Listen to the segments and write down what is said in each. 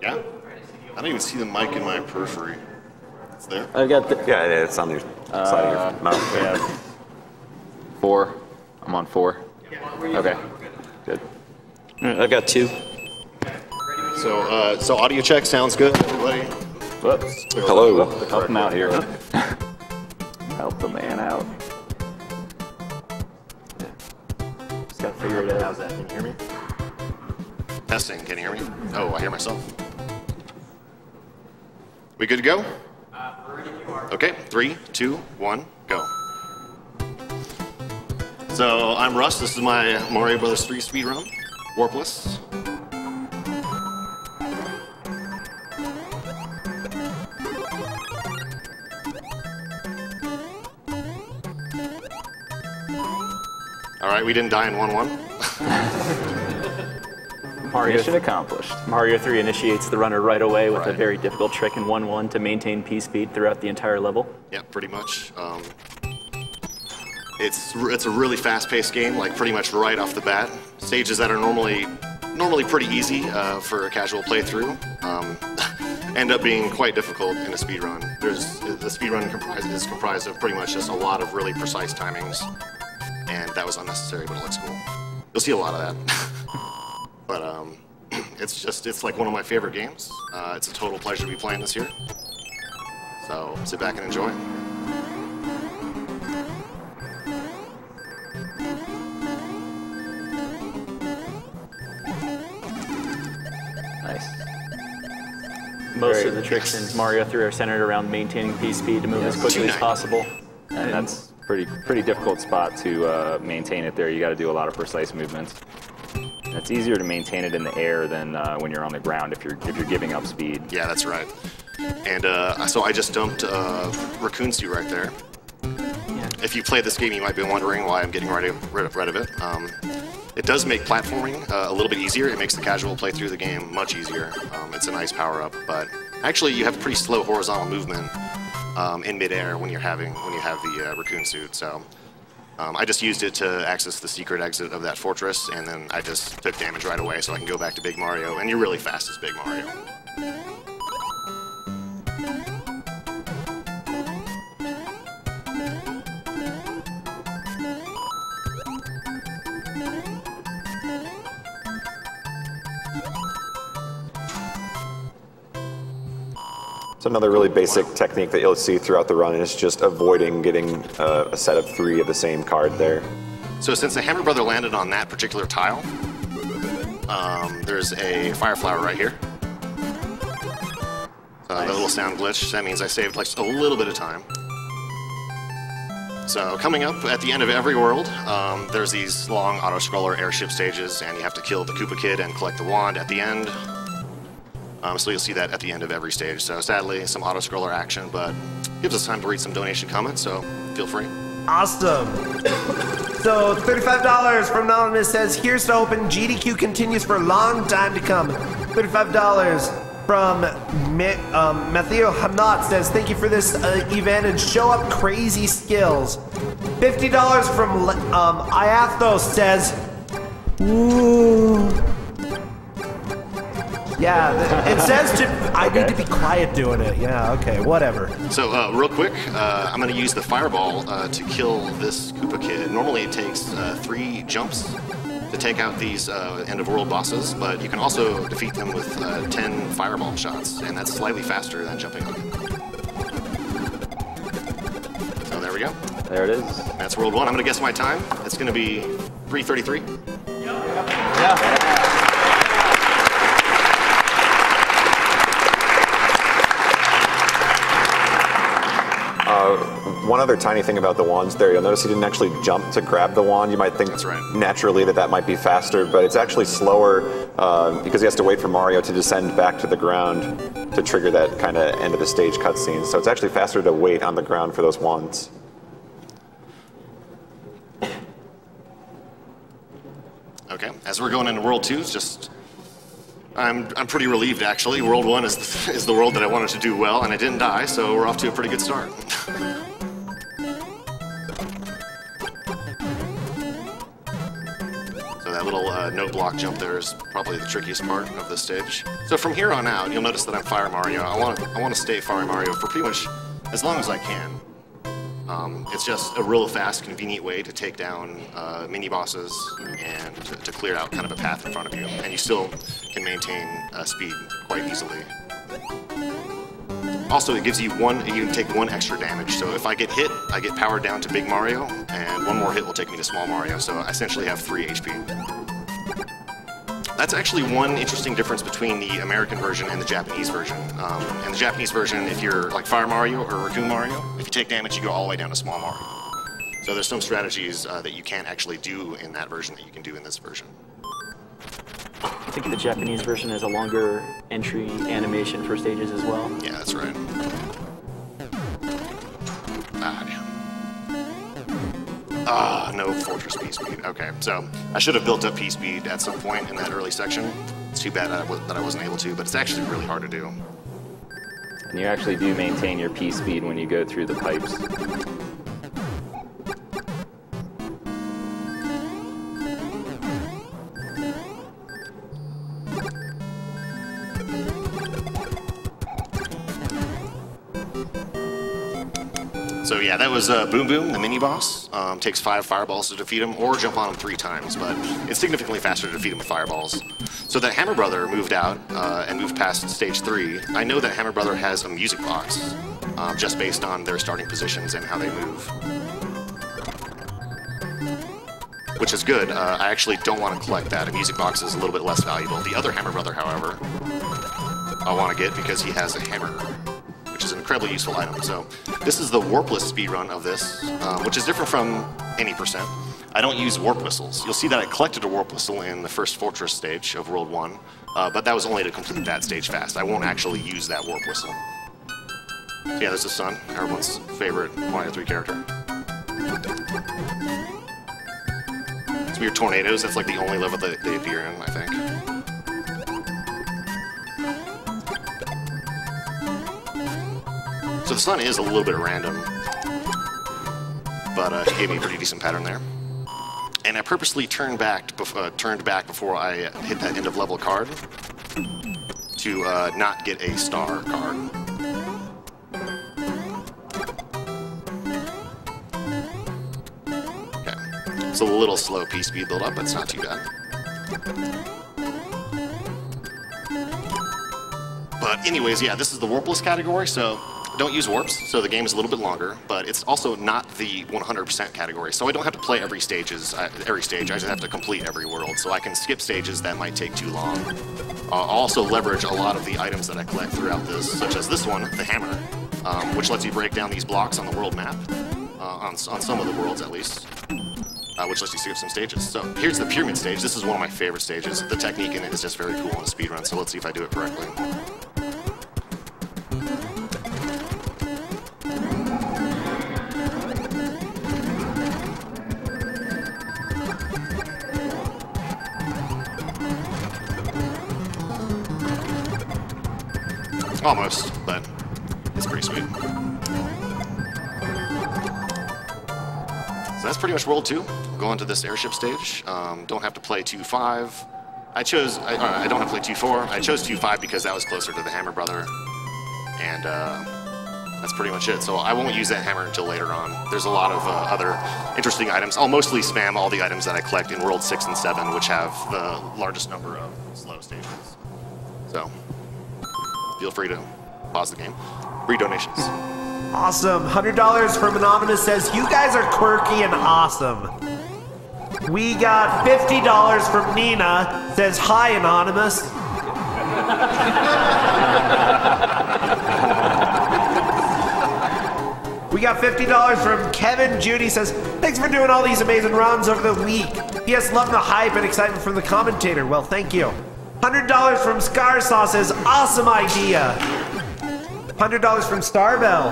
Yeah? I don't even see the mic in my periphery. It's there? I've got the, Yeah, it's on your side of your mouth. yeah. 4. I'm on 4. Okay. Good. I've got 2. So audio check sounds good, everybody? Whoops. Hello. Help him out here. Help the man out. Just gotta figure it out. How's that? Can you hear me? Testing, can you hear me? Oh, I hear myself. We good to go? We're ready if you are. Okay, 3, 2, 1, go. So I'm Russ, this is my Mario Bros. 3 speedrun, warpless. All right, we didn't die in 1-1. Mission accomplished. Mario 3 initiates the runner right away with a very difficult trick in 1-1 to maintain P-speed throughout the entire level. Yeah, pretty much. It's a really fast-paced game, like pretty much right off the bat. Stages that are normally pretty easy for a casual playthrough end up being quite difficult in a speedrun. The speedrun is comprised of pretty much just a lot of really precise timings, and that was unnecessary, but it looks cool. You'll see a lot of that. But it's like one of my favorite games. It's a total pleasure to be playing this here. So sit back and enjoy. Nice. Most of the tricks in Mario 3 are centered around maintaining P-speed to move as quickly as possible. And that's pretty difficult spot to maintain it there. You got to do a lot of precise movements. It's easier to maintain it in the air than when you're on the ground if you're giving up speed. Yeah, that's right. And so I just dumped Raccoon Suit right there. Yeah. If you play this game, you might be wondering why I'm getting rid of it. It does make platforming a little bit easier. It makes the casual playthrough of the game much easier. It's a nice power-up, but actually you have pretty slow horizontal movement in midair when you have the Raccoon Suit. So I just used it to access the secret exit of that fortress, and then I just took damage right away so I can go back to Big Mario, and you're really fast as Big Mario. So another really basic technique that you'll see throughout the run is just avoiding getting a set of 3 of the same card there. So since the Hammer Brother landed on that particular tile, there's a fire flower right here. The little sound glitch, that means I saved like a little bit of time. So coming up at the end of every world, there's these long auto-scroller airship stages, and you have to kill the Koopa Kid and collect the wand at the end. So you'll see that at the end of every stage. So sadly, some auto-scroller action, but gives us time to read some donation comments, so feel free. Awesome. So $35 from Anonymous says, here's to open. GDQ continues for a long time to come. $35 from Matthew Hamnat says, thank you for this event and show up crazy skills. $50 from Iathos says, ooh. Yeah, it says I need to be quiet doing it. Yeah, okay, whatever. So real quick, I'm going to use the fireball to kill this Koopa Kid. Normally it takes 3 jumps to take out these end-of-world bosses, but you can also defeat them with 10 fireball shots, and that's slightly faster than jumping on them. So there we go. There it is. That's World 1. I'm going to guess my time. It's going to be 3:33. Yeah. One other tiny thing about the wands there, you'll notice he didn't actually jump to grab the wand. You might think naturally that might be faster, but it's actually slower because he has to wait for Mario to descend back to the ground to trigger that kind of end of the stage cutscene. So it's actually faster to wait on the ground for those wands. Okay, as we're going into World 2, it's just I'm pretty relieved actually. World 1 is the world that I wanted to do well, and I didn't die, so we're off to a pretty good start. So that little no block jump there is probably the trickiest part of this stage. So from here on out, you'll notice that I'm Fire Mario. I want to stay Fire Mario for pretty much as long as I can. It's just a real fast, convenient way to take down mini-bosses and to clear out kind of a path in front of you. And you still can maintain speed quite easily. Also, it gives you you can take 1 extra damage. So if I get hit, I get powered down to Big Mario, and 1 more hit will take me to Small Mario. So I essentially have 3 HP. That's actually one interesting difference between the American version and the Japanese version. In the Japanese version, if you're like Fire Mario or Raccoon Mario, if you take damage, you go all the way down to Small Mario. So there's some strategies that you can't actually do in that version that you can do in this version. I think the Japanese version has a longer entry animation for stages as well. Yeah, that's right. Ah, damn. Ah, no Fortress P-Speed. Okay, so I should have built up P-Speed at some point in that early section. It's too bad that I wasn't able to, but it's actually really hard to do. And you actually do maintain your P-Speed when you go through the pipes. So yeah, that was Boom Boom, the mini-boss. Takes 5 fireballs to defeat him, or jump on him 3 times, but it's significantly faster to defeat him with fireballs. So that Hammer Brother moved out and moved past stage 3. I know that Hammer Brother has a music box, just based on their starting positions and how they move. Which is good. I actually don't want to collect that. A music box is a little bit less valuable. The other Hammer Brother, however, I want to get because he has a hammer, which is an incredibly useful item. So this is the warpless speedrun of this, which is different from any percent. I don't use warp whistles. You'll see that I collected a warp whistle in the first Fortress stage of World 1, but that was only to complete that stage fast. I won't actually use that warp whistle. So yeah, there's the sun, everyone's favorite Mario 3 character. It's weird tornadoes, that's like the only level that they appear in, I think. So the sun is a little bit random, but he gave me a pretty decent pattern there. And I purposely turned back before I hit that end of level card to not get a star card. Okay, it's a little slow P-Speed build up, but it's not too bad. But anyways, yeah, this is the warpless category, so don't use warps, so the game is a little bit longer, but it's also not the 100% category, so I don't have to play every stage, I just have to complete every world, so I can skip stages that might take too long. I'll also leverage a lot of the items that I collect throughout this, such as this one, the hammer, which lets you break down these blocks on the world map, on some of the worlds at least, which lets you skip some stages. So here's the pyramid stage. This is one of my favorite stages. The technique in it is just very cool in a speedrun, so let's see if I do it correctly. Almost, but it's pretty sweet. So that's pretty much World 2. We'll go on to this airship stage. Don't have to play 2-5. I don't have to play 2-4. I chose 2-5 because that was closer to the Hammer Brother. And that's pretty much it. So I won't use that hammer until later on. There's a lot of other interesting items. I'll mostly spam all the items that I collect in World 6 and 7, which have the largest number of slow stages. So feel free to pause the game. Free donations. Awesome. $100 from Anonymous says, you guys are quirky and awesome. We got $50 from Nina, says, hi, Anonymous. We got $50 from Kevin Judy, says, thanks for doing all these amazing runs over the week. Yes, love the hype and excitement from the commentator. Well, thank you. $100 from Scarsaw says, awesome idea. $100 from Starbell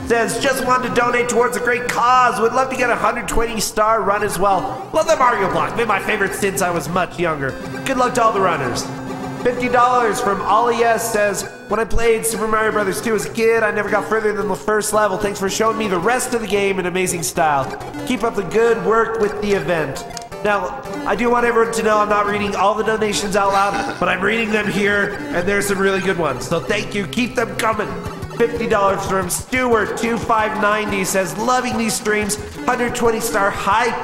says, just wanted to donate towards a great cause. Would love to get a 120-star run as well. Love the Mario block. Been my favorite since I was much younger. Good luck to all the runners. $50 from Ollie S says, when I played Super Mario Bros. 2 as a kid, I never got further than the first level. Thanks for showing me the rest of the game in amazing style. Keep up the good work with the event. Now, I do want everyone to know I'm not reading all the donations out loud, but I'm reading them here, and there's some really good ones. So thank you. Keep them coming. $50 from Stewart2590 says, loving these streams. 120-star hype.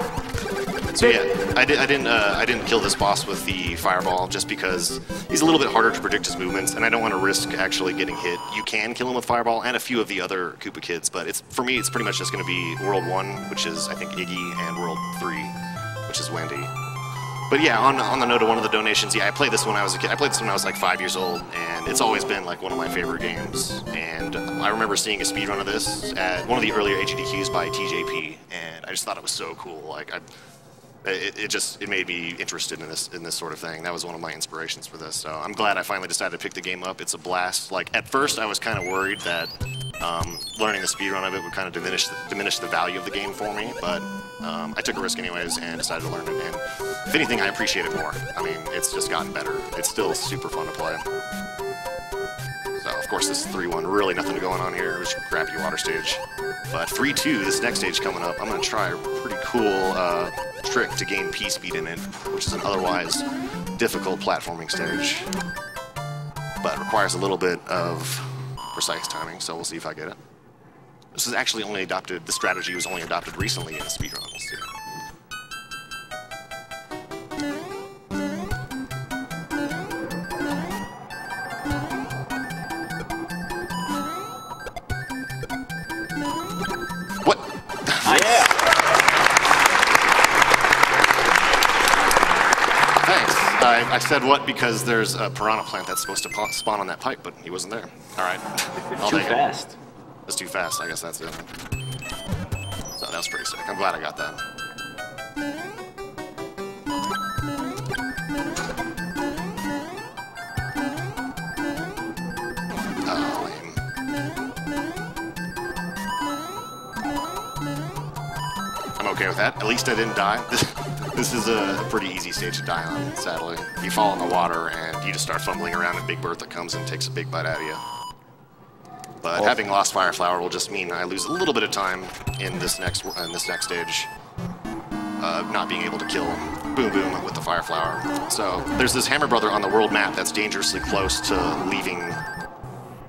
So yeah, I didn't kill this boss with the fireball just because he's a little bit harder to predict his movements, and I don't want to risk actually getting hit. You can kill him with fireball and a few of the other Koopa kids, but for me, it's pretty much just going to be World 1, which is I think Iggy, and World 3, which is Wendy. But yeah, on the note of one of the donations, yeah, I played this when I was a kid. I played this when I was like 5 years old, and it's always been like one of my favorite games. And I remember seeing a speedrun of this at one of the earlier HGDQs by TJP, and I just thought it was so cool. Like it made me interested in this sort of thing. That was one of my inspirations for this. So I'm glad I finally decided to pick the game up. It's a blast. Like at first, I was kind of worried that learning the speedrun of it would kind of diminish the value of the game for me, but I took a risk anyways and decided to learn it. And if anything, I appreciate it more. I mean, it's just gotten better. It's still super fun to play. So of course, this is 3-1. Really nothing going on here. It was a crappy water stage. But 3-2, this next stage coming up, I'm going to try a pretty cool trick to gain P-speed in it, which is an otherwise difficult platforming stage. But requires a little bit of precise timing, so we'll see if I get it. This is actually only adopted, the strategy was only adopted recently in the speedrun. We'll see. What? Yeah. Thanks. I said what because there's a piranha plant that's supposed to spawn on that pipe, but he wasn't there. All right. I'll Too take it. fast. It's too fast, I guess that's it. So that was pretty sick. I'm glad I got that. Oh, lame. I'm okay with that. At least I didn't die. This is a pretty easy stage to die on, sadly. You fall in the water and you just start fumbling around, and Big Bertha comes and takes a big bite out of you. But having lost Fire Flower will just mean I lose a little bit of time in this next stage, not being able to kill Boom Boom with the Fire Flower. So there's this Hammer Brother on the world map that's dangerously close to leaving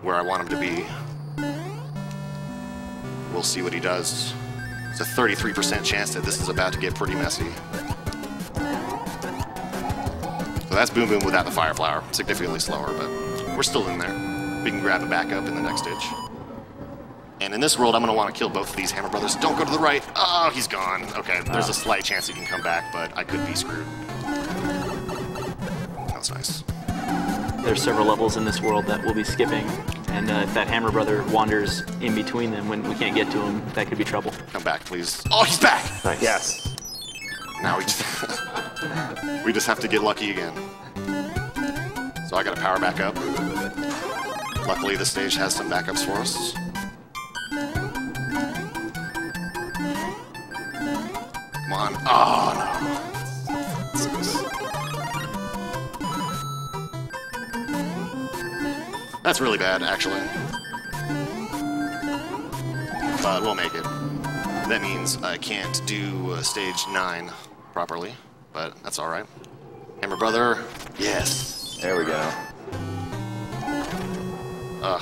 where I want him to be. We'll see what he does. It's a 33% chance that this is about to get pretty messy. So that's Boom Boom without the Fire Flower. Significantly slower, but we're still in there. We can grab it back up in the next stage. And in this world, I'm going to want to kill both of these Hammer Brothers. Don't go to the right. Oh, he's gone. Okay, there's a slight chance he can come back, but I could be screwed. That was nice. There's several levels in this world that we'll be skipping, and if that Hammer Brother wanders in between them when we can't get to him, that could be trouble. Come back, please. Oh, he's back! Nice. Yes. Now we just have to get lucky again. So I got to power back up. Luckily, this stage has some backups for us. Come on. Oh, no. That's really bad, actually. But we'll make it. That means I can't do stage 9 properly, but that's all right. Hammer Brother, yes. There we go. Ugh.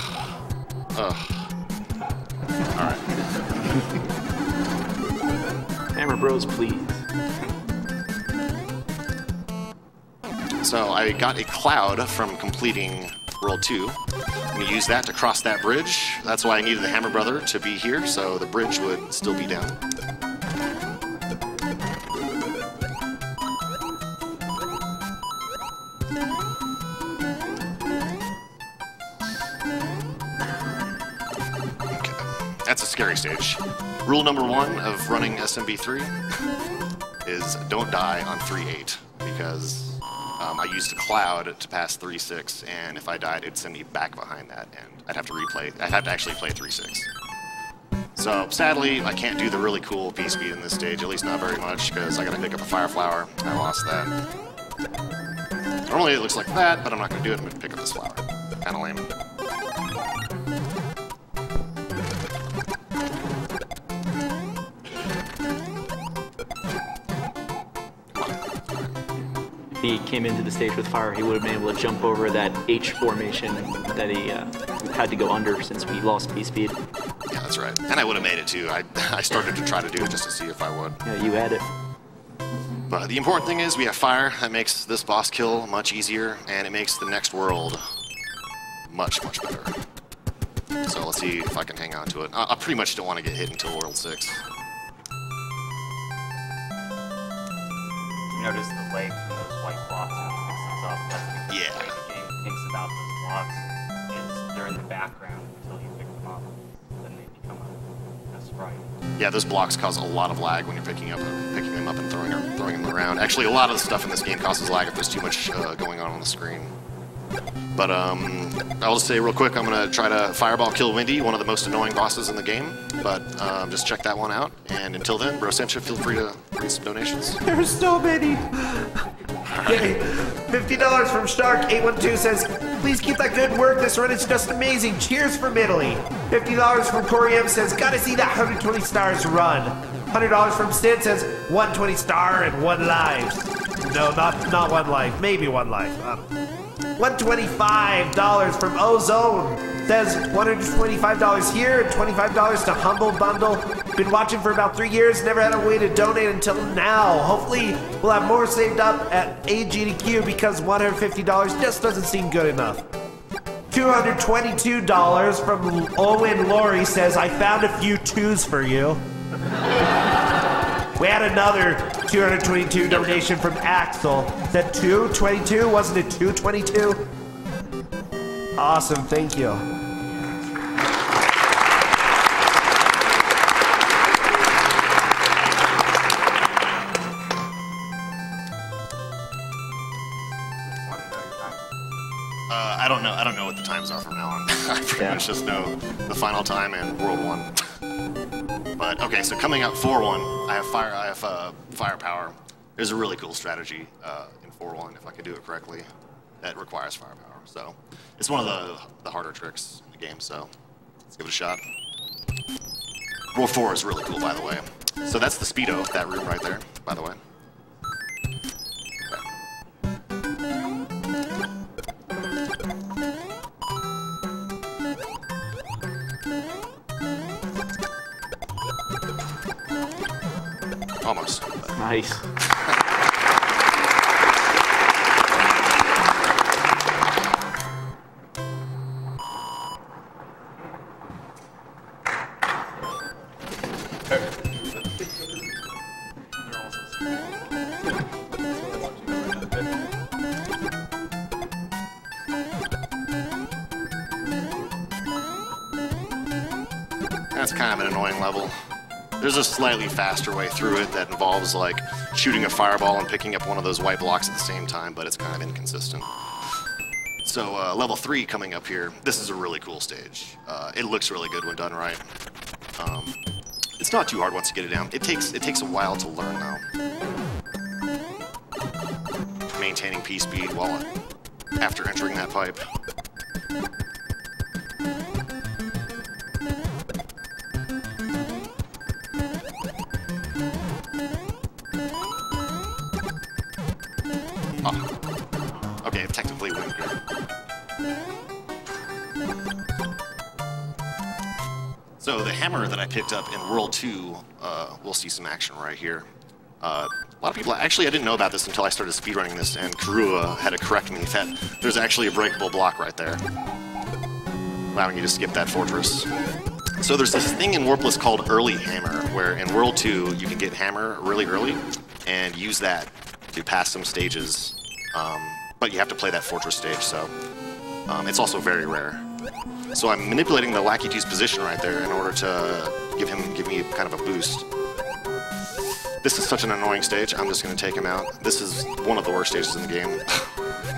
Alright. Hammer Bros, please. So I got a cloud from completing World 2. I'm going to use that to cross that bridge. That's why I needed the Hammer Brother to be here, so the bridge would still be down. That's a scary stage. Rule number 1 of running SMB3 is don't die on 3-8 because I used a cloud to pass 3-6, and if I died, it'd send me back behind that, and I'd have to replay. I'd have to actually play 3-6. So sadly, I can't do the really cool P-speed in this stage, at least not very much, because I gotta pick up a Fire Flower. I lost that. Normally it looks like that, but I'm not gonna do it. I'm gonna pick up this flower. Kinda lame. if he came into the stage with fire, he would have been able to jump over that H formation that he had to go under since we lost P-speed. Yeah, that's right. And I would have made it too. I started to try to do it just to see if I would. Yeah, you had it. But the important thing is we have fire. That makes this boss kill much easier, and it makes the next world much, much better. So let's see if I can hang on to it. I pretty much don't want to get hit until World 6. Notice the leg from those white blocks and it mixes up. That's Yeah. the way the game thinks about those blocks is they're in the background until you pick them up. Then they become a sprite. Yeah, those blocks cause a lot of lag when you're picking them up and throwing them around. Actually, a lot of the stuff in this game causes lag if there's too much going on the screen. But I'll just say real quick, I'm going to try to Fireball kill Windy, one of the most annoying bosses in the game. But just check that one out. And until then, Bro Sencha, feel free to read some donations. There's so many. Yay. $50 from Shark812 says, please keep that good work. This run is just amazing. Cheers from Italy. $50 from Corey M says, gotta see that 120 stars run. $100 from Sid says, 120 star and 1 life. No, not 1 life. Maybe 1 life. $125 from Ozone says $125 here and $25 to Humble Bundle. Been watching for about 3 years, never had a way to donate until now. Hopefully we'll have more saved up at SGDQ because $150 just doesn't seem good enough. $222 from Owen Laurie says, I found a few 2s for you. We had another 222 donation from Axel. That 222? Wasn't it 222? Awesome, thank you. I don't know what the times are from now on. I pretty much just know the final time and World 1. But okay, so coming up 4-1, I have firepower. There's a really cool strategy in 4-1 if I can do it correctly that requires firepower. So it's one of the harder tricks in the game. So let's give it a shot. World 4 is really cool, by the way. So that's the speedo, that room right there, by the way. Almost. Nice. That's kind of an annoying level. There's a slightly faster way through it that involves like shooting a fireball and picking up one of those white blocks at the same time, but it's kind of inconsistent. So level 3 coming up here. This is a really cool stage. It looks really good when done right. It's not too hard once you get it down. It takes a while to learn though. Maintaining P speed while after entering that pipe. Oh. Okay, it technically went good. So the hammer that I picked up in World 2, we'll see some action right here. A lot of people, actually I didn't know about this until I started speedrunning this, and Karua had to correct me that there's actually a breakable block right there, allowing you to skip that fortress. So there's this thing in Warpless called early hammer, where in World 2 you can get hammer really early and use that to pass some stages, but you have to play that fortress stage, so it's also very rare. So I'm manipulating the Lackey 2's position right there in order to give me kind of a boost. This is such an annoying stage, I'm just going to take him out. This is one of the worst stages in the game.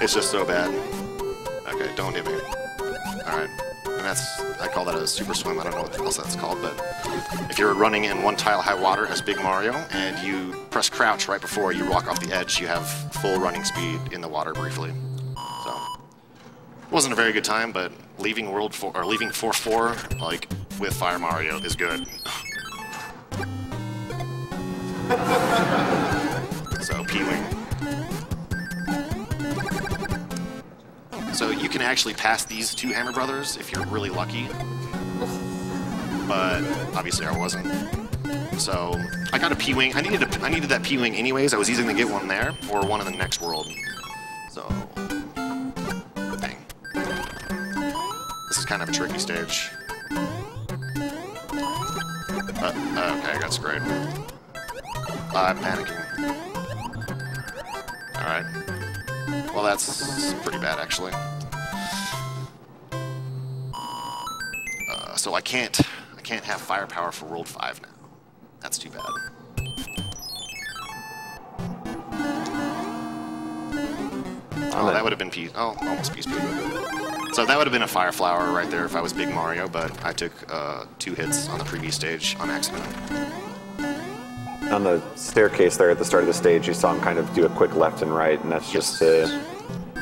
It's just so bad. Okay, don't hit me. Alright. And I call that a super swim, I don't know what else that's called, but if you're running in 1 tile high water as Big Mario, and you press crouch right before you walk off the edge, you have full running speed in the water briefly. So, it wasn't a very good time, but leaving 4-4, like, with Fire Mario is good. So, P-Wing. So you can actually pass these two Hammer Brothers if you're really lucky. But obviously I wasn't. So I got a P-Wing. I needed that P-Wing anyways. I was either going to get one there or one in the next world. So, dang. This is kind of a tricky stage. Okay, I got sprayed. I'm panicking. Alright. Well, that's pretty bad, actually. So I can't have firepower for World 5 now. That's too bad. Oh, that would have been almost P-Speed. So that would have been a Fire Flower right there if I was Big Mario, but I took 2 hits on the previous stage on accident. On the staircase there at the start of the stage, you saw him kind of do a quick left and right, and that's just to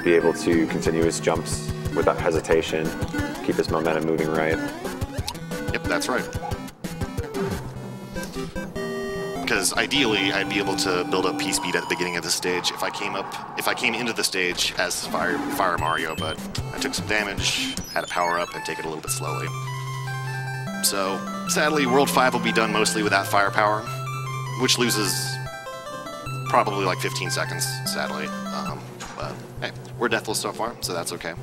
be able to continue his jumps without hesitation, keep his momentum moving right. Yep, that's right. Because ideally, I'd be able to build up P-Speed at the beginning of the stage if I came into the stage as Fire Mario, but I took some damage, had to power up, and take it a little bit slowly. So, sadly, World 5 will be done mostly without firepower, which loses probably like 15 seconds, sadly. But hey, we're deathless so far, so that's okay.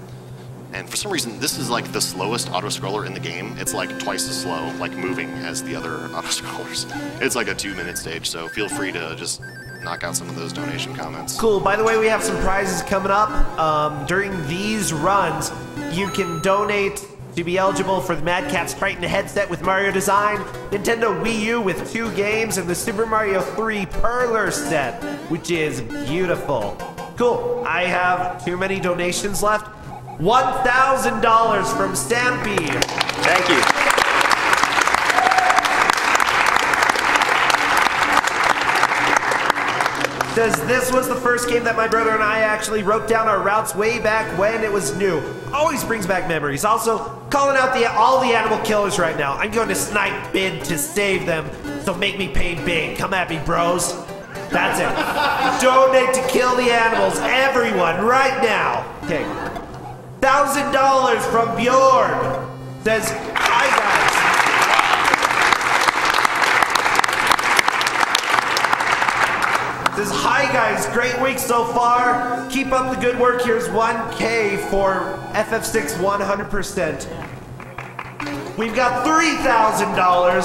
And for some reason, this is like the slowest auto-scroller in the game. It's like twice as slow, like moving, as the other auto-scrollers. It's like a 2-minute stage, so feel free to just knock out some of those donation comments. Cool. By the way, we have some prizes coming up. During these runs, you can donate to be eligible for the Mad Catz Triton headset with Mario design, Nintendo Wii U with 2 games, and the Super Mario 3 Perler set, which is beautiful. Cool. I have too many donations left. $1,000 from Stampy. Thank you. Says this was the first game that my brother and I actually wrote down our routes way back when it was new. Always brings back memories. Also, calling out all the animal killers right now. I'm going to snipe bid to save them, so make me pay big. Come at me, bros. That's it. Donate to kill the animals, everyone, right now. Okay. $1,000 from Bjorn. Says, hi guys. Says, hi guys, great week so far. Keep up the good work. Here's 1K for FF6 100%. We've got $3,000.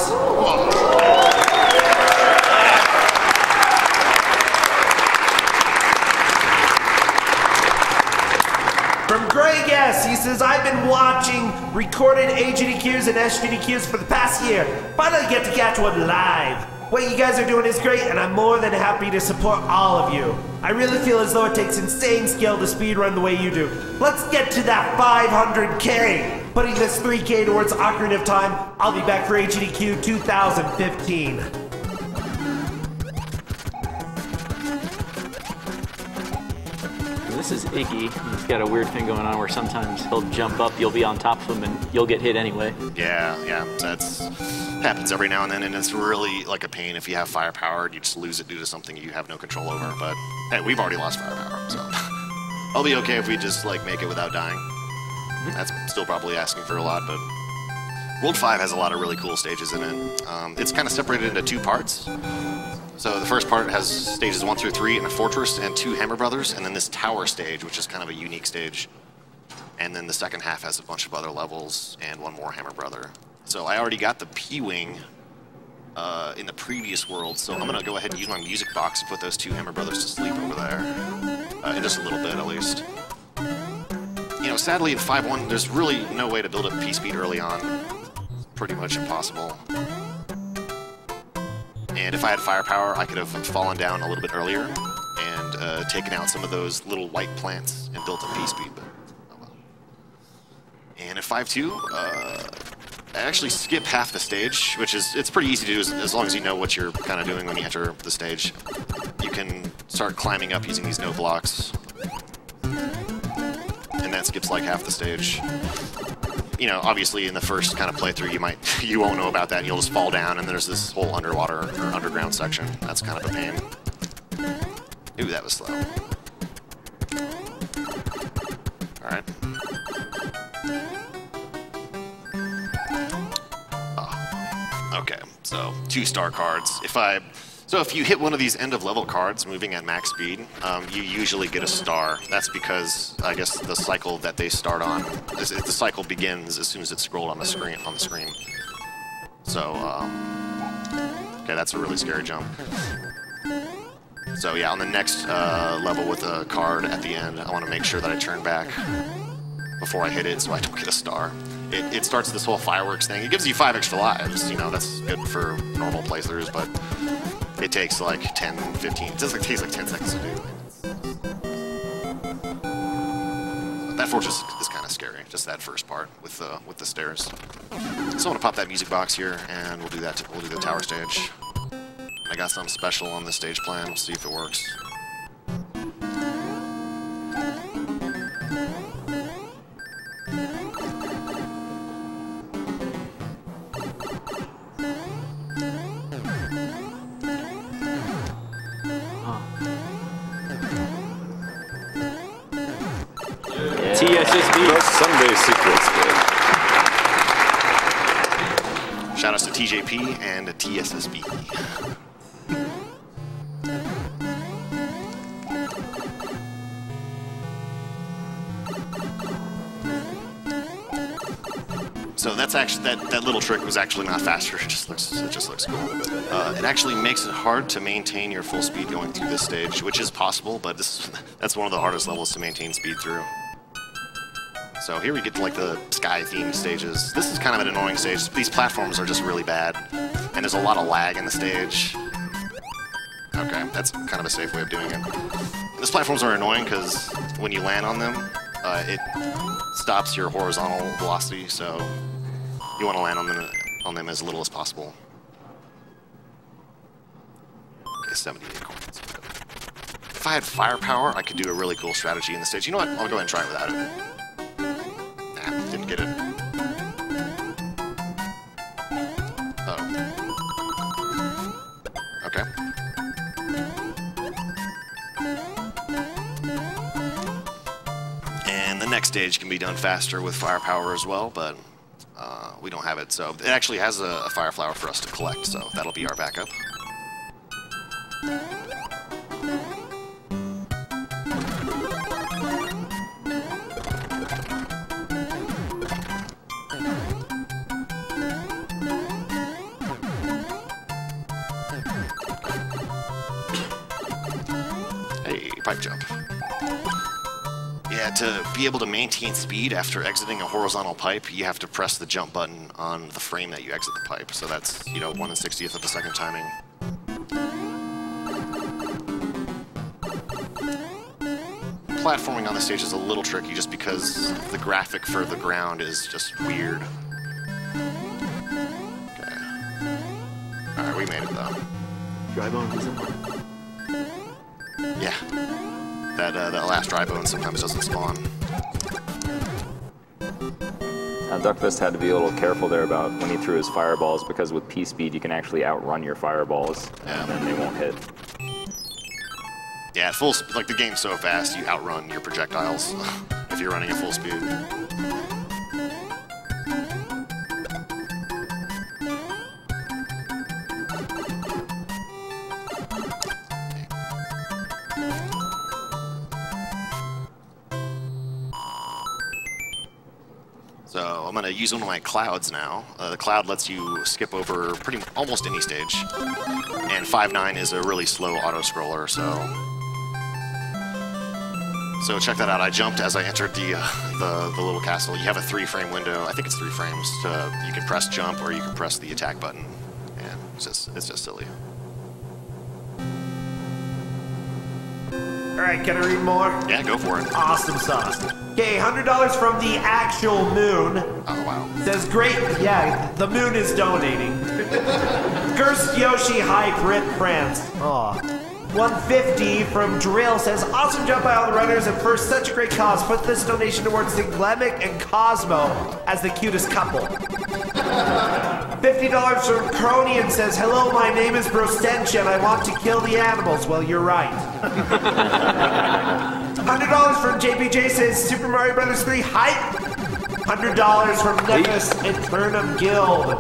From Greg S, he says, I've been watching recorded SGDQs and SGDQs for the past year. Finally get to catch one live. What you guys are doing is great, and I'm more than happy to support all of you. I really feel as though it takes insane skill to speedrun the way you do. Let's get to that 500K. Putting this 3K towards Ocarina of Time. I'll be back for SGDQ 2015. This is Iggy. He's got a weird thing going on where sometimes he'll jump up, you'll be on top of him, and you'll get hit anyway. Yeah, that's happens every now and then, and it's really like a pain if you have firepower and you just lose it due to something you have no control over. But hey, we've already lost firepower, so I'll be okay if we just like make it without dying. That's still probably asking for a lot, but World 5 has a lot of really cool stages in it. It's kind of separated into 2 parts. So the first part has stages 1 through 3 and a fortress and 2 Hammer Brothers, and then this tower stage, which is kind of a unique stage. And then the second half has a bunch of other levels and 1 more Hammer Brother. So I already got the P-Wing in the previous world, so I'm gonna go ahead and use my music box to put those 2 Hammer Brothers to sleep over there. In just a little bit, at least. You know, sadly in 5.1, there's really no way to build up P-Speed early on. It's pretty much impossible. And if I had firepower, I could have fallen down a little bit earlier and taken out some of those little white plants and built up P-Speed, but oh well. And at 5.2, I actually skip half the stage, which is, it's pretty easy to do as long as you know what you're kind of doing when you enter the stage. You can start climbing up using these no blocks. And that skips like half the stage. You know, obviously in the first kind of playthrough, you won't know about that, and you'll just fall down, and there's this whole underwater or underground section. That's kind of a pain. Ooh, that was slow. All right. So 2-star cards. So if you hit one of these end of level cards moving at max speed, you usually get a star. That's because I guess the cycle that they start on, the cycle begins as soon as it's scrolled on the screen. So okay, that's a really scary jump. So yeah, on the next level with a card at the end, I want to make sure that I turn back before I hit it so I don't get a star. It starts this whole fireworks thing. It gives you 5 extra lives, you know, that's good for normal playthroughs, but it takes like 10, 15, it takes like 10 seconds to do. That fortress is kind of scary, just that first part with the stairs. So I'm gonna pop that music box here, and we'll do that. We'll do the tower stage. I got something special on this stage plan. We'll see if it works. TSSB. The Sunday Secrets Bid. Shout outs to TJP and TSSB. So that's actually that little trick was actually not faster. It just looks cool. It actually makes it hard to maintain your full speed going through this stage, which is possible, but that's one of the hardest levels to maintain speed through. So here we get to like the sky themed stages. This is kind of an annoying stage. These platforms are just really bad, and there's a lot of lag in the stage. Okay, that's kind of a safe way of doing it. These platforms are annoying because when you land on them, it stops your horizontal velocity, so you want to land on them as little as possible. Okay, 78 coins. If I had firepower, I could do a really cool strategy in the stage. You know what? I'll go ahead and try it without it. Nah, didn't get it. Uh-oh. Okay. And the next stage can be done faster with firepower as well, but we don't have it. So it actually has a fire flower for us to collect, so that'll be our backup. Hey, pipe jump. Yeah, to be able to maintain speed after exiting a horizontal pipe, you have to press the jump button on the frame that you exit the pipe. So that's, 1 1/60th of a second timing. Platforming on the stage is a little tricky just because the graphic for the ground is just weird. Okay. Alright, we made it though. Dry bone isn't one. Yeah. That last dry bone sometimes doesn't spawn. Now, Duckfist had to be a little careful there about when he threw his fireballs, because with P speed you can actually outrun your fireballs, Yeah. and then they won't hit. Yeah, at full speed, like the game's so fast, you outrun your projectiles if you're running at full speed. So I'm going to use one of my clouds now. The cloud lets you skip over almost any stage. And 5.9 is a really slow auto-scroller, so check that out. I jumped as I entered the little castle. You have a 3-frame window. I think it's 3 frames. You can press jump or you can press the attack button. And it's just silly. All right, can I read more? Yeah, go for it. Awesome sauce. Okay, $100 from the actual moon. Oh, wow. Says, great, yeah, the moon is donating. Gerst Yoshi Hype Rip France. Aw. 150 from Drill says, awesome job by all the runners and for such a great cause. Put this donation towards Glemic and Cosmo as the cutest couple. $50 from Cronian says, hello, my name is Brostench and I want to kill the animals. Well, you're right. $100 from JPJ says, Super Mario Bros. 3 hype. $100 from Nephis and Turnham Guild.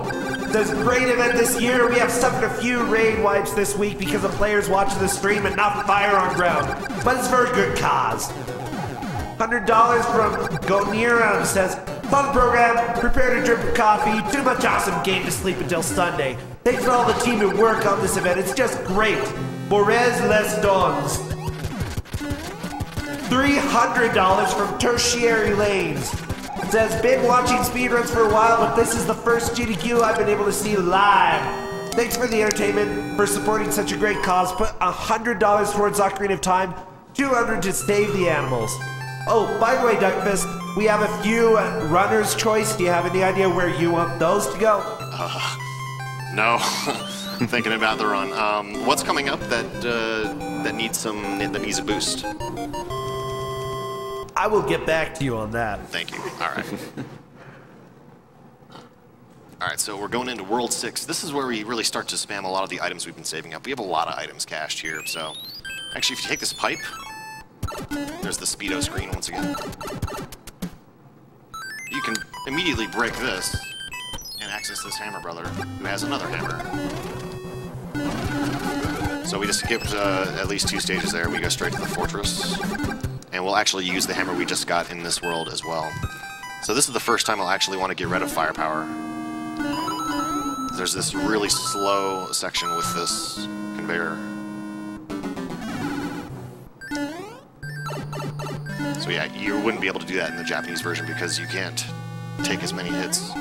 says, great event this year. We have suffered a few raid wipes this week because of players watching the stream and not fire on ground. But it's for a good cause. $100 from Gonira says, fun program, prepare to drip coffee, too much awesome game to sleep until Sunday. Thanks for all the team who work on this event, it's just great. Borez Les Dons. $300 from Tertiary Lanes. Says, been watching speedruns for a while, but this is the first GDQ I've been able to see live. Thanks for the entertainment, for supporting such a great cause. Put $100 towards Ocarina of Time, $200 to save the animals. Oh, by the way, Duckfist, we have a few runner's choice. Do you have any idea where you want those to go? No. I'm thinking about the run. What's coming up that needs a boost? I will get back to you on that. Thank you. All right. All right, so we're going into World 6. This is where we really start to spam a lot of the items we've been saving up. We have a lot of items cached here, so... Actually, if you take this pipe, there's the speedo screen once again. You can immediately break this and access this hammer brother, who has another hammer. So we just skipped at least 2 stages there. We go straight to the fortress. And we'll actually use the hammer we just got in this world as well. So this is the first time I'll actually want to get rid of firepower. There's this really slow section with this conveyor. So yeah, you wouldn't be able to do that in the Japanese version because you can't take as many hits.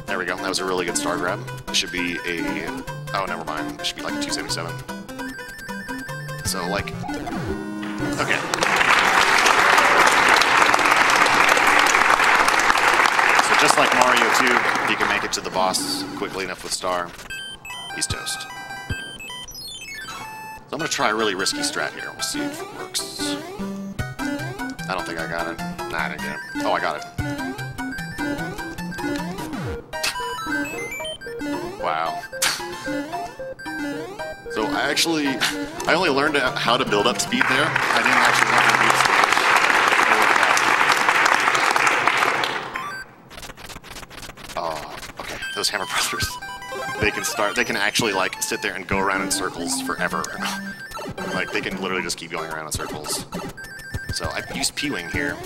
There we go, that was a really good star grab. It should be a... oh, never mind. It should be like a 277. So, like... okay. So just like Mario 2, if you can make it to the boss quickly enough with Star, he's toast. So I'm going to try a really risky strat here. We'll see if it works. I don't think I got it. Nah, I didn't get it. Oh, I got it. Wow. So I only learned how to build up speed there. I didn't actually know how to beat the stage. Oh, okay. Those hammer brothers. They can actually like sit there and go around in circles forever. Like they can literally just keep going around in circles. So I used P-Wing here.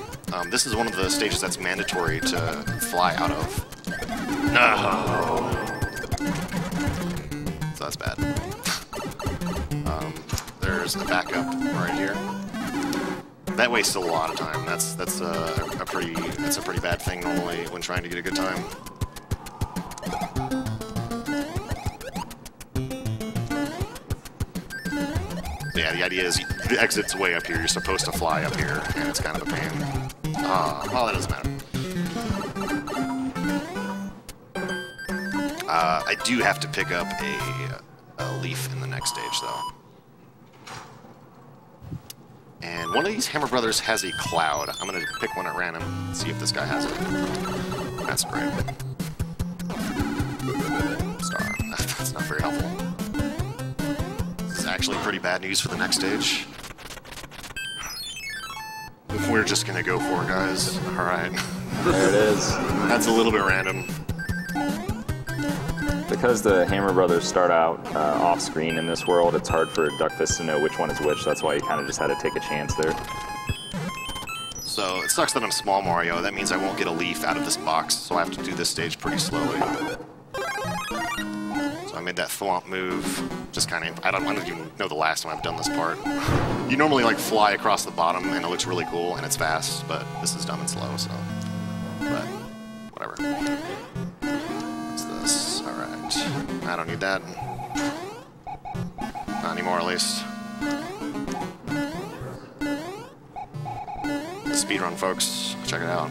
This is one of the stages that's mandatory to fly out of. No. So that's bad. There's the backup right here. That wastes a lot of time. That's a pretty bad thing normally when trying to get a good time. Yeah, the idea is the exit's way up here. You're supposed to fly up here, and it's kind of a pain. Well, that doesn't matter. I do have to pick up a leaf in the next stage, though. And one of these Hammer Brothers has a cloud. I'm going to pick one at random and see if this guy has it. That's great. Star. That's not very helpful. This is actually pretty bad news for the next stage. We're just going to go for it, guys. All right. There it is. That's a little bit random. Because the Hammer Brothers start out off-screen in this world, it's hard for Duckfist to know which one is which. That's why you kind of just had to take a chance there. So it sucks that I'm small Mario. That means I won't get a leaf out of this box, so I have to do this stage pretty slowly. So I made that thwomp move. Just kind of, I don't even know the last time I've done this part. You normally like fly across the bottom and it looks really cool and it's fast, but this is dumb and slow, so. But whatever. What's this? All right. I don't need that. Not anymore, at least. Speedrun, folks. Check it out.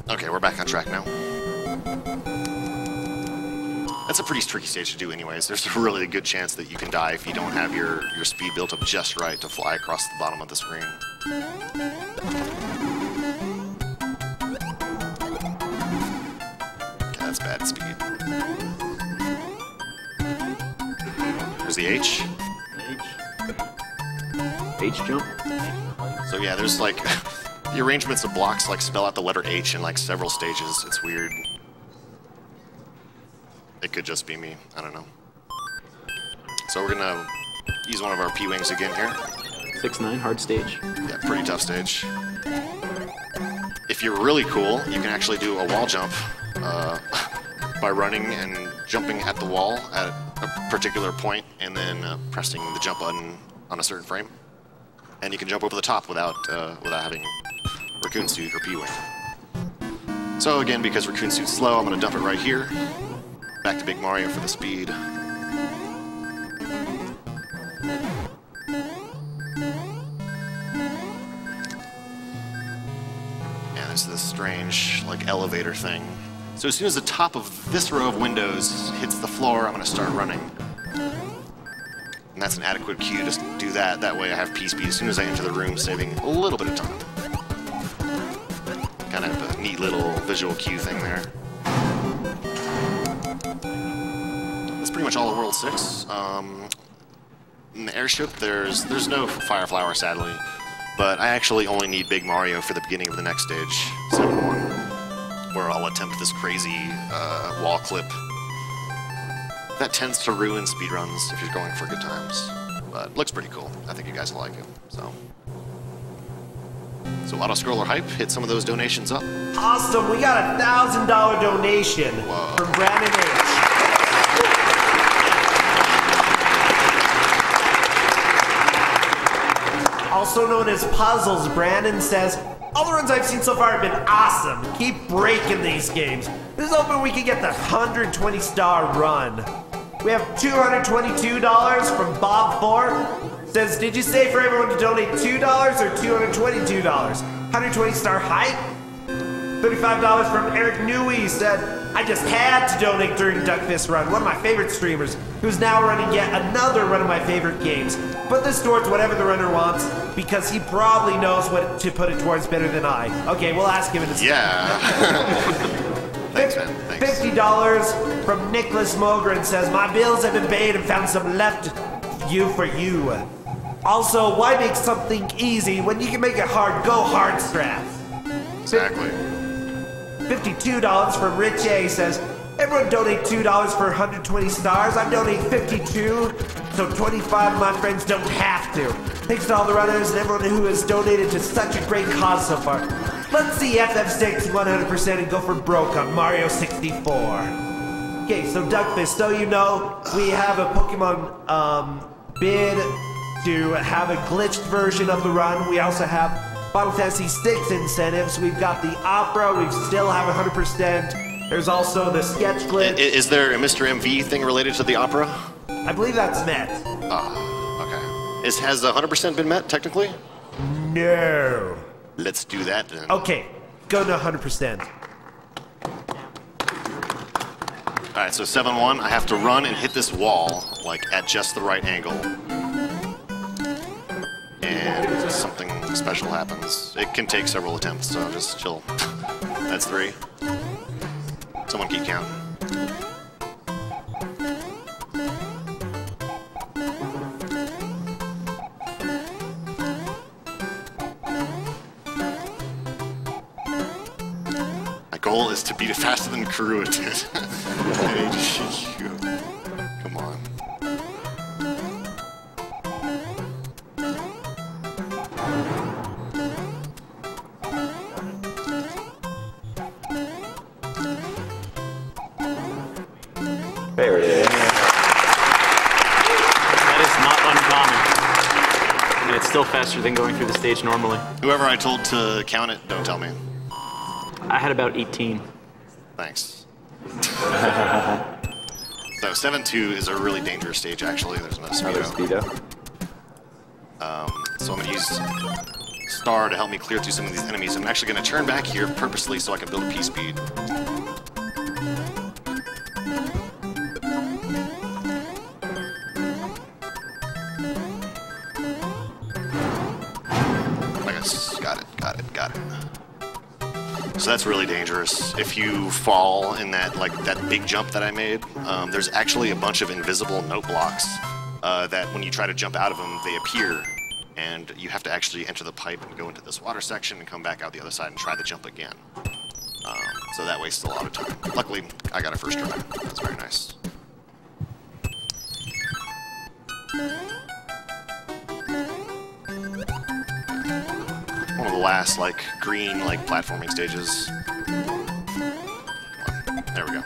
Okay, we're back on track now. That's a pretty tricky stage to do anyways. There's a really good chance that you can die if you don't have your speed built up just right to fly across the bottom of the screen. Okay, that's bad speed. There's the H. H jump. So yeah, there's like the arrangements of blocks like spell out the letter H in like several stages. It's weird. It could just be me. I don't know. So we're gonna use one of our P-wings again here. 6-9, hard stage. Yeah, pretty tough stage. If you're really cool, you can actually do a wall jump by running and jumping at the wall at a particular point and then pressing the jump button on a certain frame. And you can jump over the top without having Raccoon Suit or P-Wing. So again, because Raccoon Suit's slow, I'm going to dump it right here. Back to Big Mario for the speed. Yeah, there's this strange, like, elevator thing. So as soon as the top of this row of windows hits the floor, I'm going to start running. And that's an adequate cue to do that. That way I have P-speed as soon as I enter the room, saving a little bit of time. Kind of a neat little visual cue thing there. That's pretty much all of World 6. In the airship, there's no Fire Flower, sadly. But I actually only need Big Mario for the beginning of the next stage, 7-1, where I'll attempt this crazy wall clip. That tends to ruin speedruns if you're going for good times. But it looks pretty cool. I think you guys will like it. So Auto-Scroller Hype, hit some of those donations up. Awesome, we got a $1,000 donation from Brandon H. Also known as Puzzles, Brandon says, all the runs I've seen so far have been awesome. Keep breaking these games. This is hoping we can get the 120-star run. We have $222 from Bob 4. Says, did you say for everyone to donate $2 or $222? 120-star hype? $35 from Eric Newey said, I just had to donate during Duckfist run, one of my favorite streamers, who's now running yet another one of my favorite games. Put this towards whatever the runner wants, because he probably knows what to put it towards better than I. Okay, we'll ask him in a second. Yeah. Thanks, man. Thanks. $50 from Nicholas Mogren says, my bills have been paid and found some left for you. Also, why make something easy when you can make it hard? Go hard, Strath. Exactly. $52 from Rich A says, everyone donate $2 for 120 stars. I'm donating 52, so 25 of my friends don't have to. Thanks to all the runners and everyone who has donated to such a great cause so far. Let's see FF6 100% and go for broke on Mario 64. Okay, so Duckfist, so you know, we have a Pokemon bid to have a glitched version of the run. We also have Final Fantasy VI incentives. We've got the Opera. We still have 100%. There's also the sketch glitch. Is there a Mr. MV thing related to the Opera? I believe that's met. Okay. Has the 100% been met, technically? No. Let's do that then. Okay, go to 100%. Alright, so 7-1, I have to run and hit this wall, like, at just the right angle. And something special happens. It can take several attempts, so just chill. That's 3. Someone keep counting. My goal is to beat it faster than Karua did. Come on. There it is. That is not uncommon. And it's still faster than going through the stage normally. Whoever I told to count it, don't tell me. I had about 18. Thanks. So 7-2 is a really dangerous stage, actually. There's no Another speedo. speedo. So I'm going to use Star to help me clear through some of these enemies. I'm actually going to turn back here purposely so I can build a P-speed. Got it. So that's really dangerous. If you fall in that big jump that I made, there's actually a bunch of invisible note blocks that when you try to jump out of them, they appear, and you have to actually enter the pipe and go into this water section and come back out the other side and try the jump again. So that wastes a lot of time. Luckily, I got a first try. That's very nice. One of the last, like, green, like, platforming stages. There we go.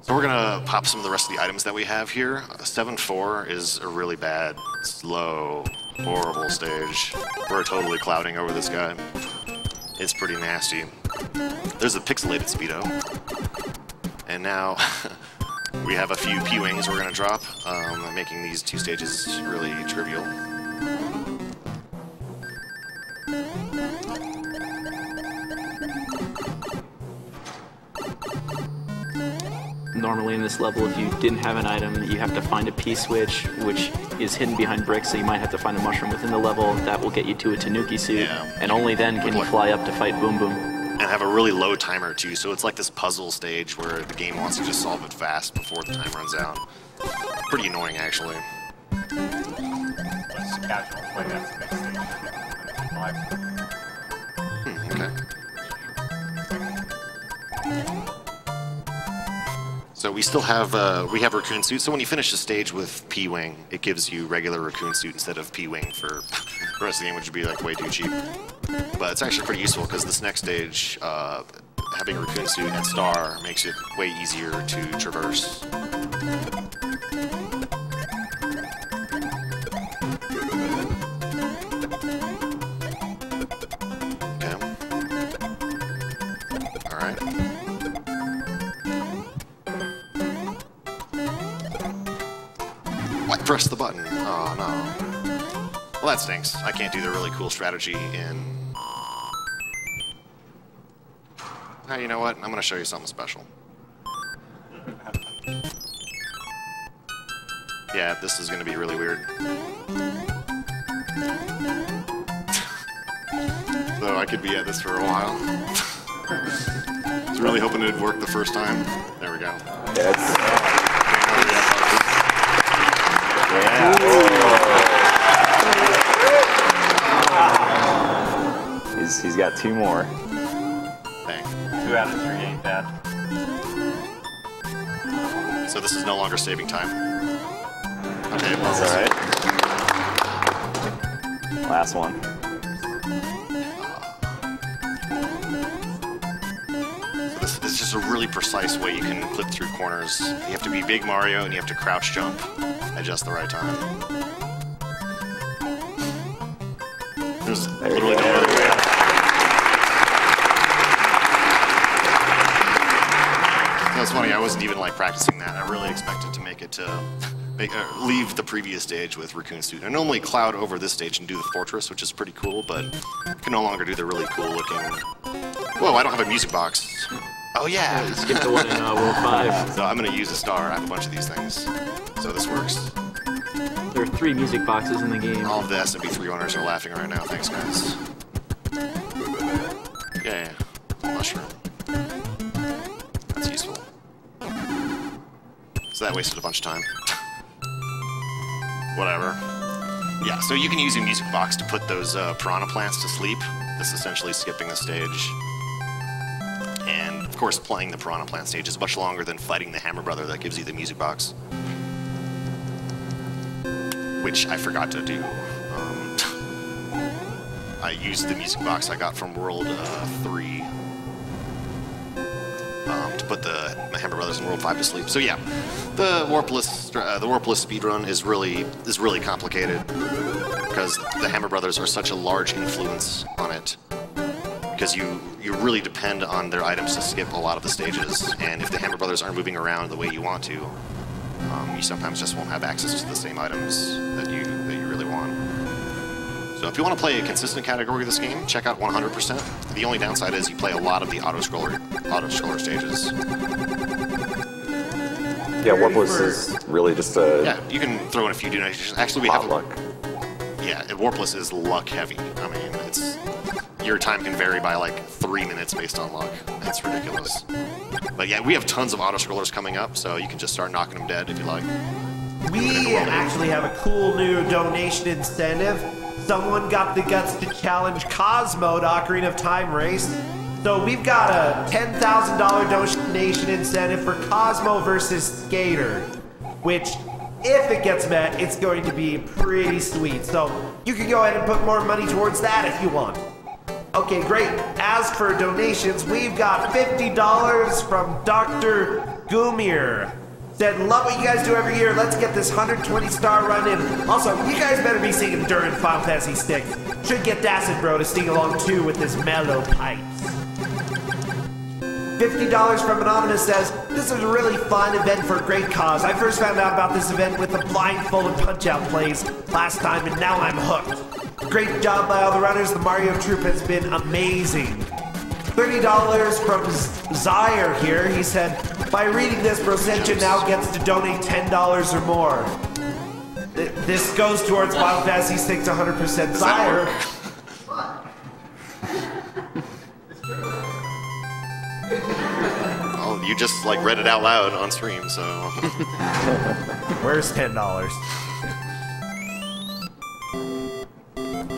So we're gonna pop some of the rest of the items that we have here. 7-4 is a really bad, slow, horrible stage. We're totally clouding over this guy. It's pretty nasty. There's a pixelated speedo. And now we have a few P-Wings we're gonna drop, making these two stages really trivial. Normally in this level, if you didn't have an item, you have to find a P-switch, which is hidden behind bricks, so you might have to find a mushroom within the level. That will get you to a Tanuki suit, and only then can you fly up to fight Boom Boom. And have a really low timer too, so it's like this puzzle stage where the game wants you to solve it fast before the time runs out. Pretty annoying, actually. It's casual play, that's the big stage. Okay. So we still have Raccoon Suit. So when you finish the stage with P-Wing, it gives you regular Raccoon Suit instead of P-Wing for the rest of the game, which would be like way too cheap. But it's actually pretty useful because this next stage, having Raccoon Suit and Star makes it way easier to traverse. Okay. All right. Press the button. Oh, no. Well, that stinks. I can't do the really cool strategy in... Oh, you know what? I'm going to show you something special. Yeah, this is going to be really weird. So I could be at this for a while. I was really hoping it'd work the first time. There we go. He's got two more. Dang. 2 out of 3 ain't bad. So this is no longer saving time. Okay, That's all right. Last one. So this is just a really precise way you can clip through corners. You have to be Big Mario and you have to crouch jump at just the right time. There's literally no other way. That's funny, I wasn't even like practicing that. I really expected to make it to leave the previous stage with Raccoon Suit. I normally cloud over this stage and do the fortress, which is pretty cool, but I can no longer do the really cool looking... Whoa, I don't have a music box. Oh yeah! You skipped the one in World 5. So I'm going to use a star. I have a bunch of these things. So this works. There are 3 music boxes in the game. All of the SMB3 owners are laughing right now. Thanks, guys. Yeah, mushroom. That's useful. So that wasted a bunch of time. Whatever. Yeah, so you can use a music box to put those piranha plants to sleep. This is essentially skipping the stage. And, of course, playing the piranha plant stage is much longer than fighting the Hammer Brother that gives you the music box. Which I forgot to do. I used the music box I got from World 3 to put the Hammer Brothers in World 5 to sleep. So yeah, the warpless speedrun is really complicated because the Hammer Brothers are such a large influence on it. Because you really depend on their items to skip a lot of the stages, and if the Hammer Brothers aren't moving around the way you want to, you sometimes just won't have access to the same items that you really want. So if you want to play a consistent category of this game, check out 100%. The only downside is you play a lot of the auto-scroller stages. Yeah, Warpless is really just a... Yeah, you can throw in a few donations. Actually, we have... luck. Yeah, Warpless is luck heavy. I mean, your time can vary by like 3 minutes based on luck. That's ridiculous. But yeah, we have tons of auto-scrollers coming up, so you can just start knocking them dead if you like. We actually have a cool new donation incentive. Someone got the guts to challenge Cosmo to Ocarina of Time race. So we've got a $10,000 donation incentive for Cosmo versus Skater, which, if it gets met, it's going to be pretty sweet. So you can go ahead and put more money towards that if you want. Okay, great. As for donations, we've got $50 from Dr. Gumir. Said, love what you guys do every year. Let's get this 120-star run in. Also, you guys better be singing during Final Fantasy 6. Should get Dacid Bro to sing along too with his mellow pipes. $50 from Anonymous says, this is a really fun event for a great cause. I first found out about this event with the blindfold and punch-out plays last time, and now I'm hooked. Great job by all the runners. The Mario Troupe has been amazing. $30 from Zaire here. He said, by reading this, Brosentia now gets to donate $10 or more. This goes towards Final Fantasy 6 100%. Zaire. Oh, you just like read it out loud on stream, so. Where's $10?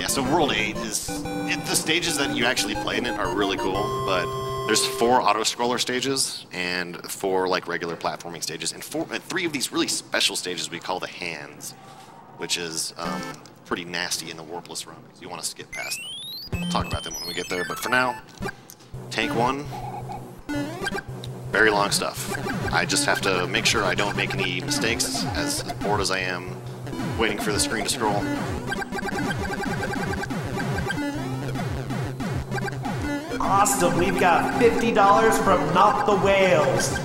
Yeah, so World 8 is the stages that you actually play in it are really cool, but there's 4 auto-scroller stages and 4 like regular platforming stages, and 3 of these really special stages we call the hands, which is pretty nasty in the warpless run because you want to skip past them. We'll talk about them when we get there, but for now, Tank 1, very long stuff. I just have to make sure I don't make any mistakes, as bored as I am waiting for the screen to scroll. Awesome, we've got $50 from Not the Whales.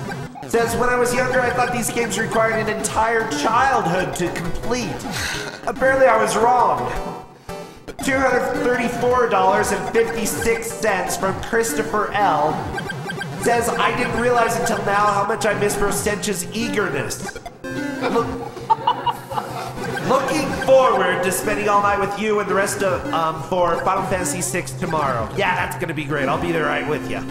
Says, when I was younger, I thought these games required an entire childhood to complete. Apparently I was wrong. $234.56 from Christopher L. Says, I didn't realize until now how much I miss Brosentia's eagerness. Looking forward to spending all night with you and the rest of for Final Fantasy 6 tomorrow. Yeah, that's gonna be great. I'll be there right with you.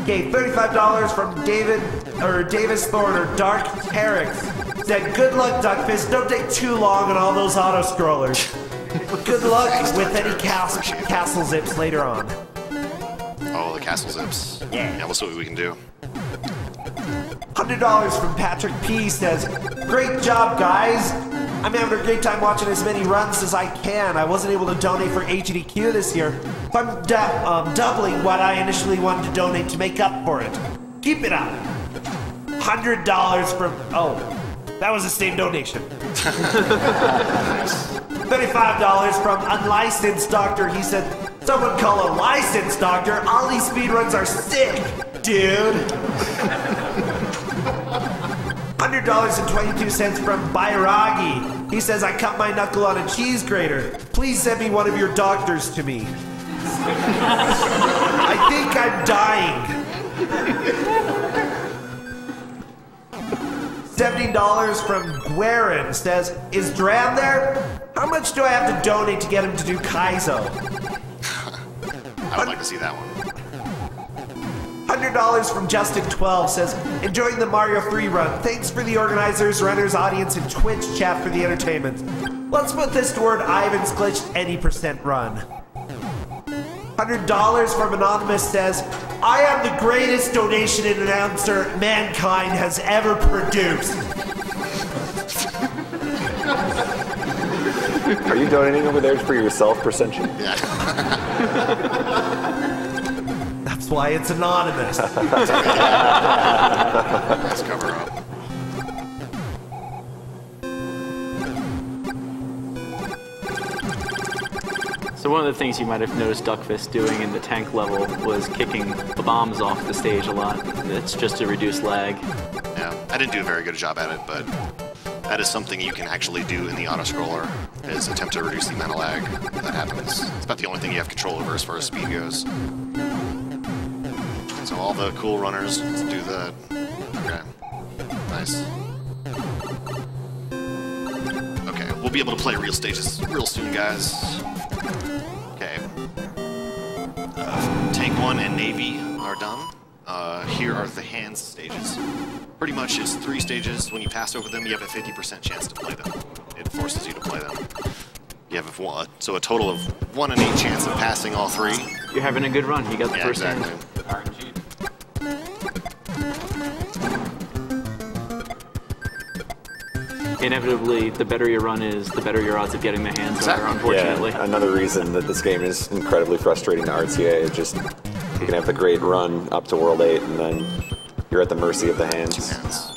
Okay, $35 from Davis Thorne or Dark Terex. Said, good luck, Duckfist. Don't take too long on all those auto-scrollers. Good luck with any castle zips later on. Oh, the castle zips. Yeah, we'll see what we can do. $100 from Patrick P says, great job, guys. I'm having a great time watching as many runs as I can. I wasn't able to donate for SGDQ this year, so I'm doubling what I initially wanted to donate to make up for it. Keep it up. $100 from, oh, that was the same donation. $35 from Unlicensed Doctor. He said, someone call a licensed doctor. All these speedruns are sick, dude. $100.22 from Bairagi. He says, I cut my knuckle on a cheese grater. Please send me one of your doctors to me. I think I'm dying. $70 from Guerin says, is Dram there? How much do I have to donate to get him to do Kaizo? I would like to see that one. $100 from Justin12 says, enjoying the Mario 3 run. Thanks for the organizers, runners, audience, and Twitch chat for the entertainment. Let's put this toward Ivan's glitched any % run. $100 from Anonymous says, I am the greatest donation announcer mankind has ever produced. Are you donating over there for yourself, Percention? Yeah. That's why it's anonymous. Let's cover up. So one of the things you might have noticed Duckfist doing in the tank level was kicking the bombs off the stage a lot. It's just to reduce lag. Yeah, I didn't do a very good job at it, but that is something you can actually do in the auto-scroller, is attempt to reduce the amount of lag that happens. It's about the only thing you have control over as far as speed goes. So all the cool runners, let's do that. Okay, nice. Okay, we'll be able to play real stages real soon, guys. Okay. 1 and Navy are done. Here are the hands stages. Pretty much it's 3 stages. When you pass over them, you have a 50% chance to play them. It forces you to play them. You have so a total of 1 in 8 chance of passing all 3. You're having a good run. You got the first exactly. hand. RNG. Inevitably, the better your run is, the better your odds of getting the hands are, unfortunately. Yeah, another reason that this game is incredibly frustrating to RTA is just you can have the great run up to World 8 and then you're at the mercy of the hands. 2 hands.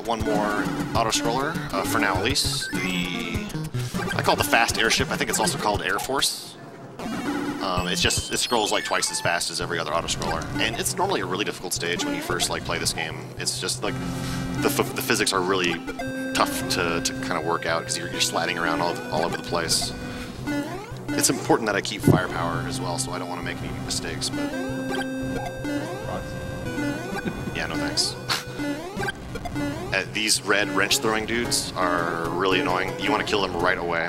One more auto-scroller, for now at least. I call it the fast airship. I think it's also called Air Force. It scrolls like twice as fast as every other auto-scroller. And it's normally a really difficult stage when you first play this game. It's just like, the physics are really tough to kind of work out because you're sliding around all over the place. It's important that I keep firepower as well, so I don't want to make any mistakes, but... Yeah, no thanks. These red wrench-throwing dudes are really annoying. You want to kill them right away.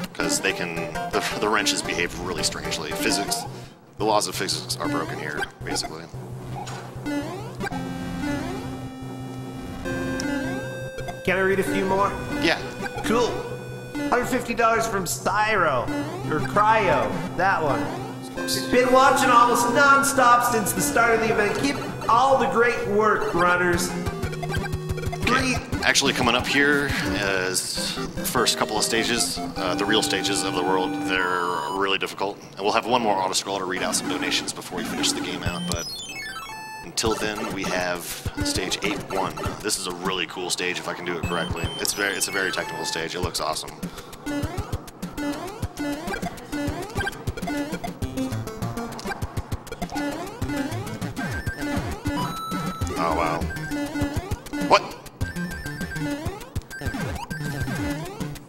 Because they can... The wrenches behave really strangely. The laws of physics are broken here, basically. Can I read a few more? Yeah. Cool. $150 from Styro. Or Cryo. That one. Been watching almost non-stop since the start of the event. Keep all the great work, runners. Actually, coming up here is the first couple of stages, the real stages of the world. They're really difficult. And we'll have one more auto-scroller to read out some donations before we finish the game out, but until then, we have stage 8-1. This is a really cool stage if I can do it correctly. It's a very technical stage. It looks awesome. Oh, wow. What?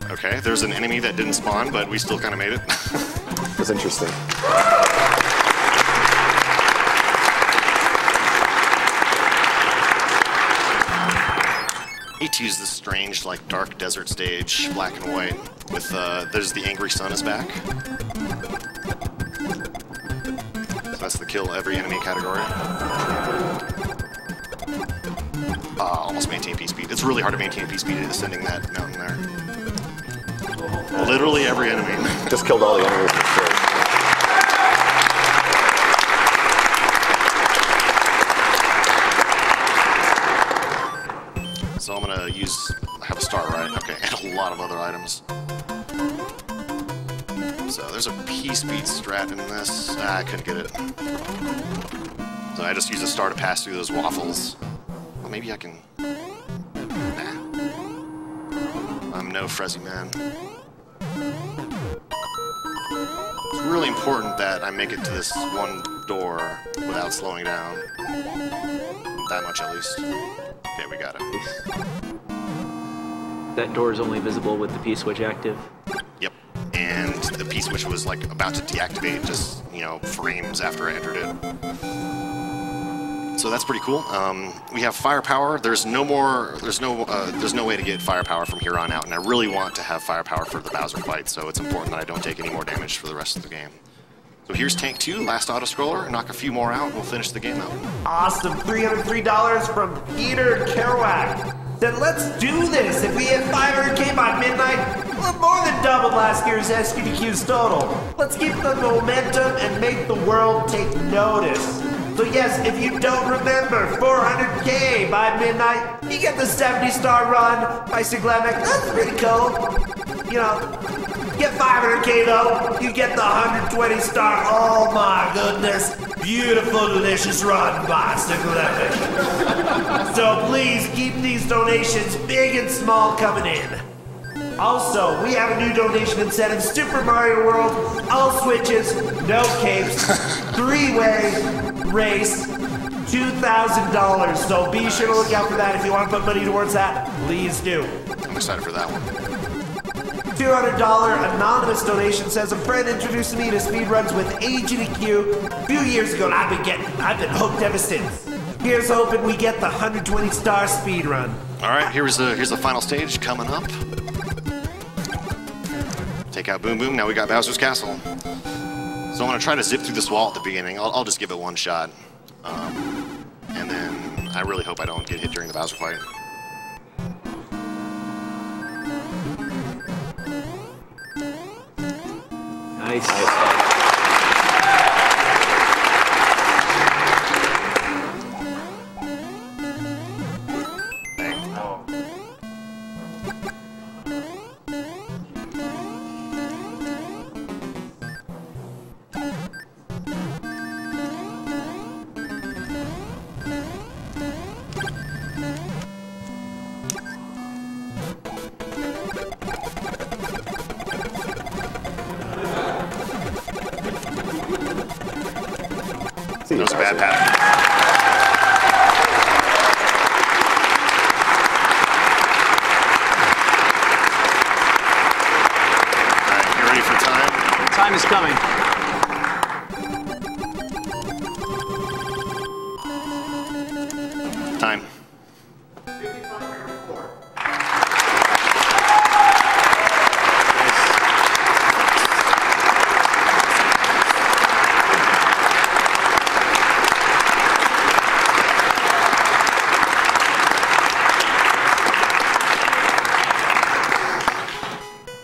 Okay, there's an enemy that didn't spawn, but we still kind of made it. That's interesting. Hate to use this strange, like, dark desert stage, black and white, with, there's the angry sun is back. So that's the kill every enemy category. Almost maintain P-speed. It's really hard to maintain P-speed ascending that mountain there. Literally every enemy. Just killed all the enemies. So I'm gonna I have a star, right? Okay, and a lot of other items. So there's a P-speed strat in this. I couldn't get it. So I just use a star to pass through those waffles. Well, maybe I can... Nah. I'm no Frezzy man. It's really important that I make it to this one door without slowing down. That much at least. Okay, we got it. That door is only visible with the P-switch active. Yep. And the P-switch was like about to deactivate just, frames after I entered it. So that's pretty cool. We have firepower. There's no way to get firepower from here on out, and I really want to have firepower for the Bowser fight, so it's important that I don't take any more damage for the rest of the game. So here's Tank 2, last auto-scroller. Knock a few more out, and we'll finish the game out. Awesome. $303 from Peter Kerouac. Said, let's do this. If we hit 500K by midnight, we'll have more than doubled last year's SGDQ's total. Let's keep the momentum and make the world take notice. So yes, if you don't remember, 400K by midnight, you get the 70-star run by Siglemek. That's pretty cool. Get 500K though, you get the 120-star, oh my goodness, beautiful, delicious run by Siglemek. So please keep these donations big and small coming in. Also, we have a new donation incentive, Super Mario World, all switches, no capes, 3-way race, $2,000. So be sure to look out for that. If you want to put money towards that, please do. I'm excited for that one. $200 anonymous donation says, a friend introduced me to speedruns with SGDQ a few years ago, and I've been hooked ever since. Here's hoping we get the 120-star speedrun. All right, here's the final stage coming up. Take out Boom Boom. Now we got Bowser's Castle. So I'm gonna try to zip through this wall at the beginning. I'll just give it one shot, and then I really hope I don't get hit during the Bowser fight. Nice. That was a bad pattern. All right, you ready for time? Time is coming. Time.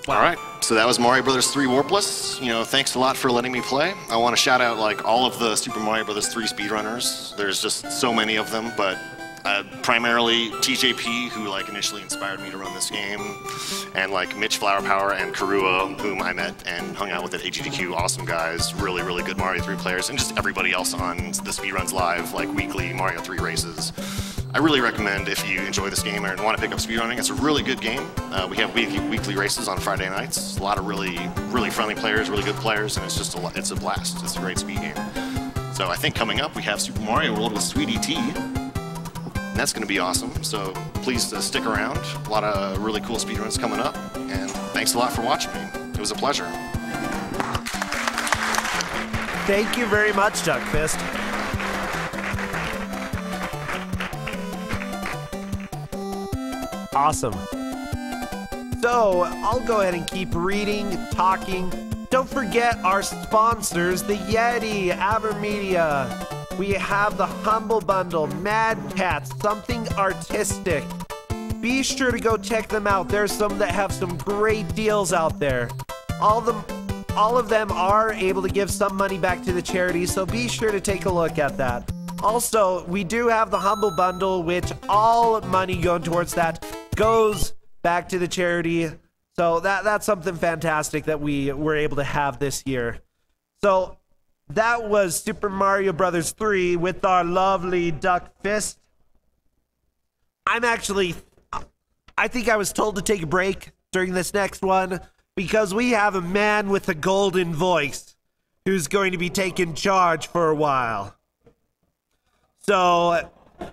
All right, so that was Mario Brothers 3 Warpless. You know, thanks a lot for letting me play. I want to shout out like all of the Super Mario Brothers 3 speedrunners. There's just so many of them, but primarily TJP, who like initially inspired me to run this game, and like Mitch Flower Power and Karua, whom I met and hung out with at SGDQ. Awesome guys, really, really good Mario 3 players, and just everybody else on the Speedruns Live, like weekly Mario 3 races. I really recommend if you enjoy this game and want to pick up speedrunning. It's a really good game. We have weekly races on Friday nights. A lot of really, really friendly players, really good players, and it's just it's a blast. It's a great speed game. So I think coming up we have Super Mario World with Sweetie T. And that's going to be awesome. So please stick around. A lot of really cool speedruns coming up. And thanks a lot for watching me. It was a pleasure. Thank you very much, Duckfist. Awesome. So, I'll go ahead and keep reading, talking. Don't forget our sponsors, the Yeti, Avermedia. We have the Humble Bundle, Mad Cats, Something Artistic. Be sure to go check them out. There's some that have some great deals out there. All of them are able to give some money back to the charity, so be sure to take a look at that. Also, we do have the Humble Bundle, which all money going towards that goes back to the charity. So that's something fantastic that we were able to have this year. So that was Super Mario Brothers 3 with our lovely Duckfist. I think I was told to take a break during this next one because we have a man with a golden voice who's going to be taking charge for a while. So,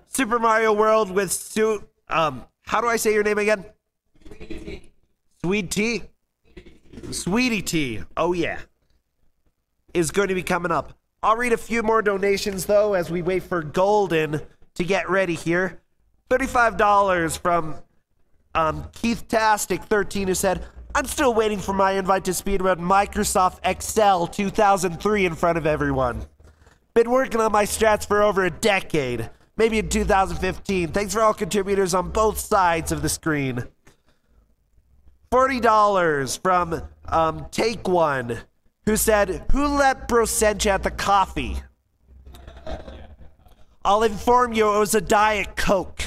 Super Mario World with how do I say your name again? Sweet Tea. Sweetie Tea. Oh yeah. Is going to be coming up. I'll read a few more donations though as we wait for Golden to get ready here. $35 from Keith Tastic 13, who said, I'm still waiting for my invite to speedrun Microsoft Excel 2003 in front of everyone. Been working on my strats for over a decade. Maybe in 2015. Thanks for all contributors on both sides of the screen. $40 from Take One, who said, who let Brossencha at the coffee? I'll inform you it was a Diet Coke.